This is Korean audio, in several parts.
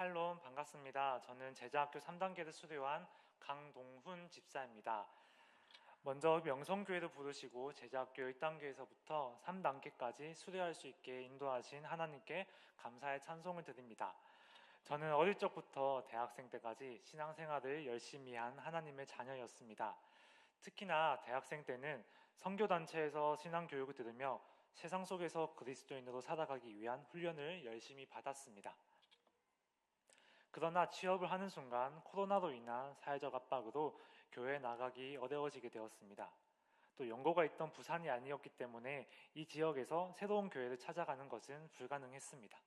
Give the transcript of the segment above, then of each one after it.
샬롬 반갑습니다. 저는 제자학교 3단계를 수료한 강동훈 집사입니다. 먼저 명성교회를 부르시고 제자학교 1단계에서부터 3단계까지 수료할 수 있게 인도하신 하나님께 감사의 찬송을 드립니다. 저는 어릴 적부터 대학생 때까지 신앙생활을 열심히 한 하나님의 자녀였습니다. 특히나 대학생 때는 선교단체에서 신앙교육을 들으며 세상 속에서 그리스도인으로 살아가기 위한 훈련을 열심히 받았습니다. 그러나 취업을 하는 순간 코로나로 인한 사회적 압박으로 교회에 나가기 어려워지게 되었습니다. 또 연고가 있던 부산이 아니었기 때문에 이 지역에서 새로운 교회를 찾아가는 것은 불가능했습니다.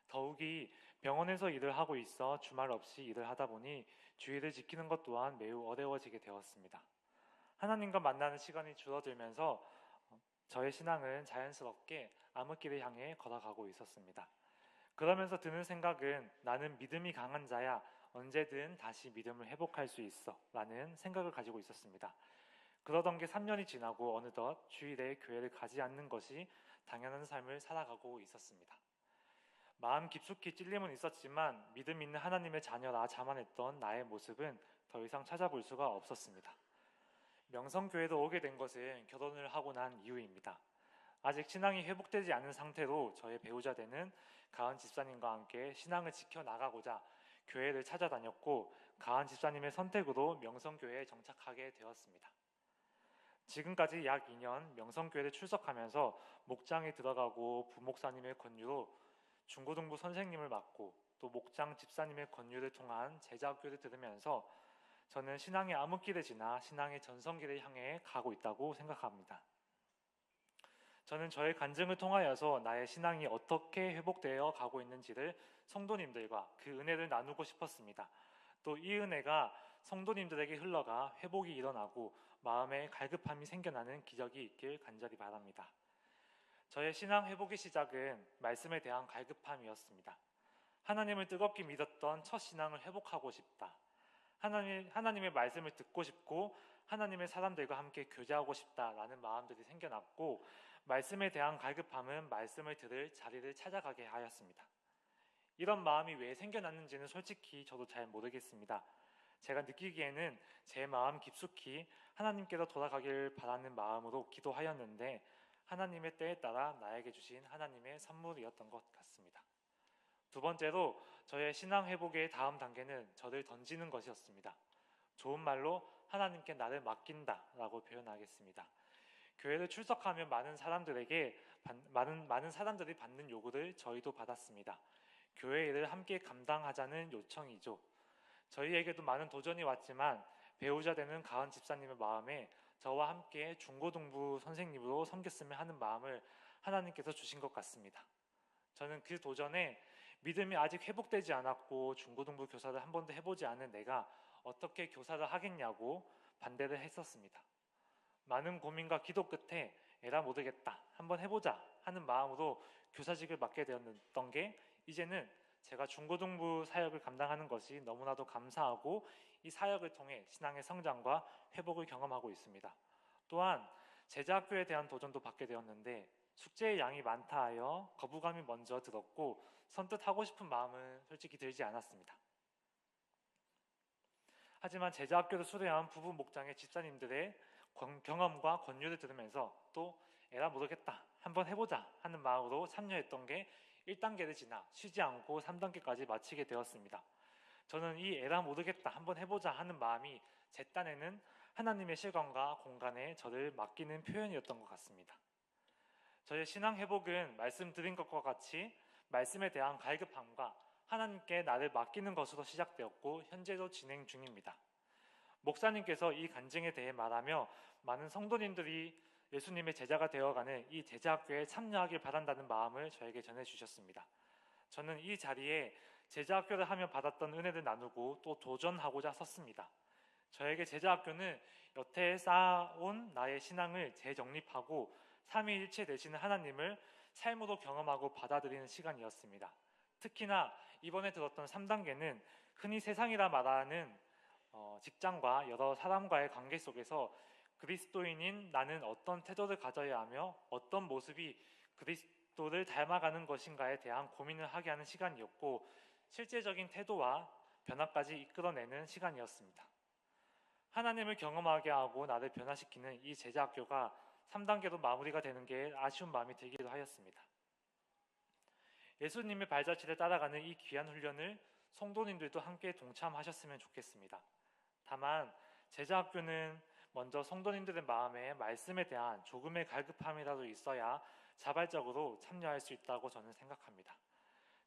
더욱이 병원에서 일을 하고 있어 주말 없이 일을 하다 보니 주일을 지키는 것 또한 매우 어려워지게 되었습니다. 하나님과 만나는 시간이 줄어들면서 저의 신앙은 자연스럽게 암흑길을 향해 걸어가고 있었습니다. 그러면서 드는 생각은 나는 믿음이 강한 자야, 언제든 다시 믿음을 회복할 수 있어 라는 생각을 가지고 있었습니다. 그러던 게 3년이 지나고 어느덧 주일에 교회를 가지 않는 것이 당연한 삶을 살아가고 있었습니다. 마음 깊숙이 찔림은 있었지만 믿음 있는 하나님의 자녀라 자만했던 나의 모습은 더 이상 찾아볼 수가 없었습니다. 명성교회도 오게 된 것은 결혼을 하고 난 이후입니다. 아직 신앙이 회복되지 않은 상태로 저의 배우자 되는 가은 집사님과 함께 신앙을 지켜나가고자 교회를 찾아다녔고 가은 집사님의 선택으로 명성교회에 정착하게 되었습니다. 지금까지 약 2년 명성교회를 출석하면서 목장에 들어가고 부목사님의 권유로 중고등부 선생님을 맡고 또 목장 집사님의 권유를 통한 제자학교를 들으면서 저는 신앙의 암흑길을 지나 신앙의 전성기를 향해 가고 있다고 생각합니다. 저는 저의 간증을 통하여서 나의 신앙이 어떻게 회복되어 가고 있는지를 성도님들과 그 은혜를 나누고 싶었습니다. 또 이 은혜가 성도님들에게 흘러가 회복이 일어나고 마음에 갈급함이 생겨나는 기적이 있길 간절히 바랍니다. 저의 신앙 회복의 시작은 말씀에 대한 갈급함이었습니다. 하나님을 뜨겁게 믿었던 첫 신앙을 회복하고 싶다. 하나님의 말씀을 듣고 싶고 하나님의 사람들과 함께 교제하고 싶다라는 마음들이 생겨났고 말씀에 대한 갈급함은 말씀을 들을 자리를 찾아가게 하였습니다. 이런 마음이 왜 생겨났는지는 솔직히 저도 잘 모르겠습니다. 제가 느끼기에는 제 마음 깊숙이 하나님께로 돌아가길 바라는 마음으로 기도하였는데 하나님의 때에 따라 나에게 주신 하나님의 선물이었던 것 같습니다. 두 번째로 저의 신앙 회복의 다음 단계는 저를 던지는 것이었습니다. 좋은 말로 하나님께 나를 맡긴다 라고 표현하겠습니다. 교회를 출석하면 많은 사람들이 받는 요구를 저희도 받았습니다. 교회 일을 함께 감당하자는 요청이죠. 저희에게도 많은 도전이 왔지만 배우자 되는 가은 집사님의 마음에 저와 함께 중고등부 선생님으로 섬겼으면 하는 마음을 하나님께서 주신 것 같습니다. 저는 그 도전에 믿음이 아직 회복되지 않았고 중고등부 교사를 한 번도 해보지 않은 내가 어떻게 교사를 하겠냐고 반대를 했었습니다. 많은 고민과 기도 끝에 에라 모르겠다, 한번 해보자 하는 마음으로 교사직을 맡게 되었던 게 이제는 제가 중고등부 사역을 감당하는 것이 너무나도 감사하고 이 사역을 통해 신앙의 성장과 회복을 경험하고 있습니다. 또한 제자학교에 대한 도전도 받게 되었는데 숙제의 양이 많다 하여 거부감이 먼저 들었고 선뜻 하고 싶은 마음은 솔직히 들지 않았습니다. 하지만 제자학교를 수료한 부부 목장의 집사님들의 경험과 권유를 들으면서 또 에라 모르겠다, 한번 해보자 하는 마음으로 참여했던 게 1단계를 지나 쉬지 않고 3단계까지 마치게 되었습니다. 저는 이 에라 모르겠다, 한번 해보자 하는 마음이 제 딴에는 하나님의 시간과 공간에 저를 맡기는 표현이었던 것 같습니다. 저의 신앙 회복은 말씀드린 것과 같이 말씀에 대한 갈급함과 하나님께 나를 맡기는 것으로 시작되었고 현재도 진행 중입니다. 목사님께서 이 간증에 대해 말하며 많은 성도님들이 예수님의 제자가 되어가는 이 제자학교에 참여하길 바란다는 마음을 저에게 전해주셨습니다. 저는 이 자리에 제자학교를 하며 받았던 은혜를 나누고 또 도전하고자 섰습니다. 저에게 제자학교는 여태에 쌓아온 나의 신앙을 재정립하고 삼위일체 되시는 하나님을 삶으로 경험하고 받아들이는 시간이었습니다. 특히나 이번에 들었던 3단계는 흔히 세상이라 말하는 직장과 여러 사람과의 관계 속에서 그리스도인인 나는 어떤 태도를 가져야 하며 어떤 모습이 그리스도를 닮아가는 것인가에 대한 고민을 하게 하는 시간이었고 실제적인 태도와 변화까지 이끌어내는 시간이었습니다. 하나님을 경험하게 하고 나를 변화시키는 이 제자학교가 3단계로 마무리가 되는 게 아쉬운 마음이 들기도 하였습니다. 예수님의 발자취를 따라가는 이 귀한 훈련을 성도님들도 함께 동참하셨으면 좋겠습니다. 다만 제자학교는 먼저 성도님들의 마음에 말씀에 대한 조금의 갈급함이라도 있어야 자발적으로 참여할 수 있다고 저는 생각합니다.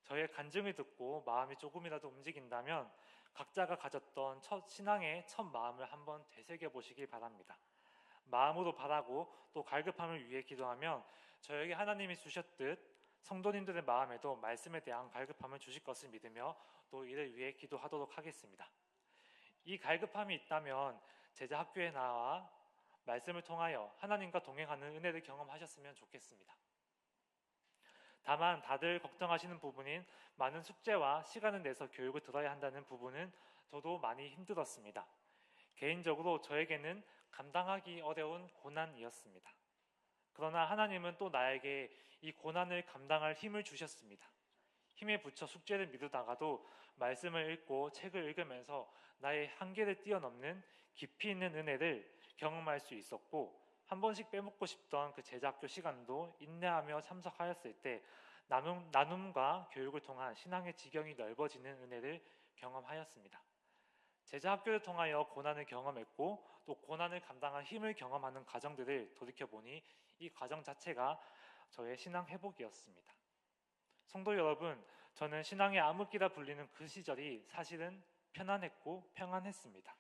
저의 간증을 듣고 마음이 조금이라도 움직인다면 각자가 가졌던 신앙의 첫 마음을 한번 되새겨 보시길 바랍니다. 마음으로 바라고 또 갈급함을 위해 기도하면 저에게 하나님이 주셨듯 성도님들의 마음에도 말씀에 대한 갈급함을 주실 것을 믿으며 또 이를 위해 기도하도록 하겠습니다. 이 갈급함이 있다면 제자 학교에 나와 말씀을 통하여 하나님과 동행하는 은혜를 경험하셨으면 좋겠습니다. 다만 다들 걱정하시는 부분인 많은 숙제와 시간을 내서 교육을 들어야 한다는 부분은 저도 많이 힘들었습니다. 개인적으로 저에게는 감당하기 어려운 고난이었습니다. 그러나 하나님은 또 나에게 이 고난을 감당할 힘을 주셨습니다. 힘에 부쳐 숙제를 미루다가도 말씀을 읽고 책을 읽으면서 나의 한계를 뛰어넘는 깊이 있는 은혜를 경험할 수 있었고, 한 번씩 빼먹고 싶던 그 제자학교 시간도 인내하며 참석하였을 때 나눔과 교육을 통한 신앙의 지경이 넓어지는 은혜를 경험하였습니다. 제자학교를 통하여 고난을 경험했고 또 고난을 감당할 힘을 경험하는 과정들을 돌이켜보니 이 과정 자체가 저의 신앙 회복이었습니다. 성도 여러분, 저는 신앙의 암흑기라 불리는 그 시절이 사실은 편안했고 평안했습니다.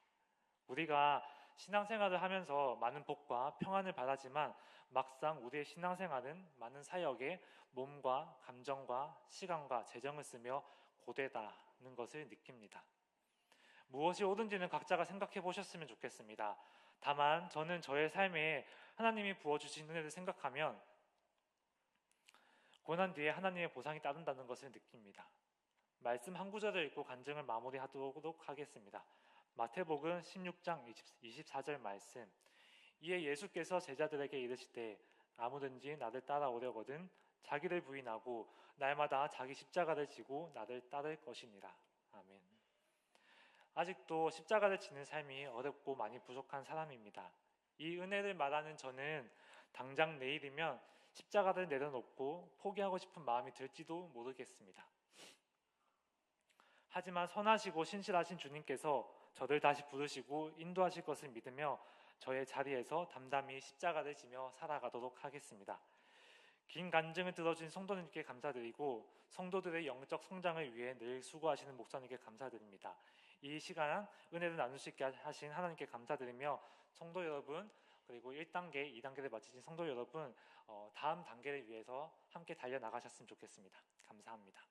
우리가 신앙생활을 하면서 많은 복과 평안을 바라지만 막상 우리의 신앙생활은 많은 사역에 몸과 감정과 시간과 재정을 쓰며 고되다는 것을 느낍니다. 무엇이 옳은지는 각자가 생각해 보셨으면 좋겠습니다. 다만 저는 저의 삶에 하나님이 부어주신 은혜를 생각하면 고난 뒤에 하나님의 보상이 따른다는 것을 느낍니다. 말씀 한 구절을 읽고 간증을 마무리하도록 하겠습니다. 마태복음 16장 24절 말씀. 이에 예수께서 제자들에게 이르시되 아무든지 나를 따라오려거든 자기를 부인하고 날마다 자기 십자가를 지고 나를 따를 것이니라. 아멘. 아직도 십자가를 지는 삶이 어렵고 많이 부족한 사람입니다. 이 은혜를 말하는 저는 당장 내일이면 십자가를 내려놓고 포기하고 싶은 마음이 들지도 모르겠습니다. 하지만 선하시고 신실하신 주님께서 저를 다시 부르시고 인도하실 것을 믿으며 저의 자리에서 담담히 십자가를 지며 살아가도록 하겠습니다. 긴 간증을 들어준 성도님께 감사드리고 성도들의 영적 성장을 위해 늘 수고하시는 목사님께 감사드립니다. 이 시간 은혜를 나눌 수 있게 하신 하나님께 감사드리며 성도 여러분, 그리고 1단계, 2단계를 마치신 성도 여러분, 다음 단계를 위해서 함께 달려나가셨으면 좋겠습니다. 감사합니다.